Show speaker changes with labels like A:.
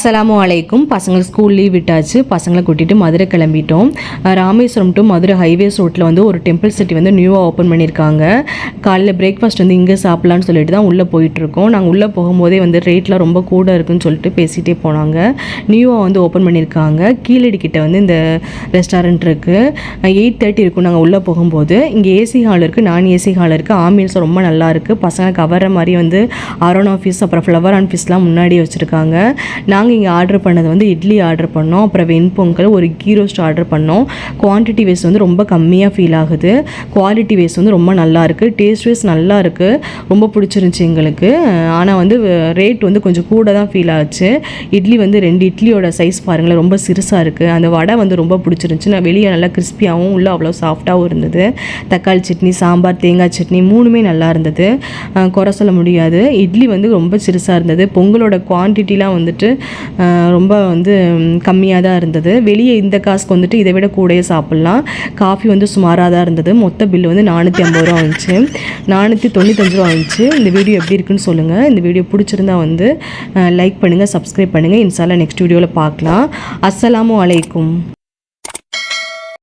A: அஸ்ஸலாமு அலைக்கும். பசங்களை ஸ்கூல் லீவ் விட்டாச்சு. பசங்களை கூட்டிகிட்டு மதுரை கிளம்பிட்டோம். ராமேஸ்வரம் டு மதுரை ஹைவேஸ் ரோட்டில் வந்து ஒரு டெம்பிள் சிட்டி வந்து நியூவாக ஓப்பன் பண்ணியிருக்காங்க. காலையில் பிரேக்ஃபாஸ்ட் வந்து இங்கே சாப்பிட்லான்னு சொல்லிட்டு தான் உள்ளே போயிட்டுருக்கோம். நாங்கள் உள்ளே போகும்போதே வந்து ரேட்லாம் ரொம்ப கூட இருக்குன்னு சொல்லிட்டு பேசிகிட்டே போனாங்க. நியூவாக வந்து ஓப்பன் பண்ணியிருக்காங்க. கீழடி கிட்ட வந்து இந்த ரெஸ்டாரண்ட் இருக்குது. 8:30 இருக்கும் நாங்கள் உள்ளே போகும்போது. இங்கே ஏசி ஹால் இருக்குது, நான் ஏசி ஹால் இருக்குது. ஆம்பியன்ஸ் ரொம்ப நல்லா இருக்குது. பசங்க கவர்ற மாதிரி வந்து அரோன் ஆஃபீஸ் அப்புறம் ஃப்ளவர் ஆஃபீஸ்லாம் முன்னாடியே வச்சுருக்காங்க. நாங்கள் இங்கே ஆர்டர் பண்ணது வந்து இட்லி ஆர்டர் பண்ணோம், அப்புறம் வெண்பொங்கல், ஒரு கீ ரோஸ்ட் ஆர்டர் பண்ணோம். குவான்டிட்டி வைஸ் வந்து ரொம்ப கம்மியாக ஃபீல் ஆகுது. குவாலிட்டி வைஸ் வந்து ரொம்ப நல்லா இருக்குது. டேஸ்ட் வைஸ் நல்லா இருக்குது. ரொம்ப பிடிச்சிருந்துச்சி எங்களுக்கு. ஆனால் வந்து ரேட் வந்து கொஞ்சம் கூட தான் ஃபீல் ஆச்சு. இட்லி வந்து 2 இட்லியோட சைஸ் பாருங்களேன், ரொம்ப சிறுசாக இருக்குது. அந்த வடை வந்து ரொம்ப பிடிச்சிருந்துச்சி. நான் வெளியே நல்லா கிறிஸ்பியாகவும் உள்ள அவ்வளோ சாஃப்டாகவும் இருந்தது. தக்காளி சட்னி, சாம்பார், தேங்காய் சட்னி 3மே நல்லா இருந்தது. குறை சொல்ல முடியாது. இட்லி வந்து ரொம்ப சிறுசாக இருந்தது. பொங்கலோட குவான்டிட்டிலாம் வந்துட்டு ரொம்ப வந்து கம்மியாக தான் இருந்தது. வெளியே இந்த காசுக்கு வந்துட்டு இதை விட கூடயே சாப்பிட்லாம். காஃபி வந்து சுமாராக தான் இருந்தது. மொத்த பில்லு வந்து 450 ரூபா வந்துச்சு. 495 ரூபா வந்துச்சு. இந்த வீடியோ எப்படி இருக்குன்னு சொல்லுங்கள். இந்த வீடியோ பிடிச்சிருந்தா வந்து லைக் பண்ணுங்கள், சப்ஸ்கிரைப் பண்ணுங்கள். இன்ஷால்லா நெக்ஸ்ட் வீடியோவில் பார்க்கலாம். அஸ்ஸலாமு அலைக்கும்.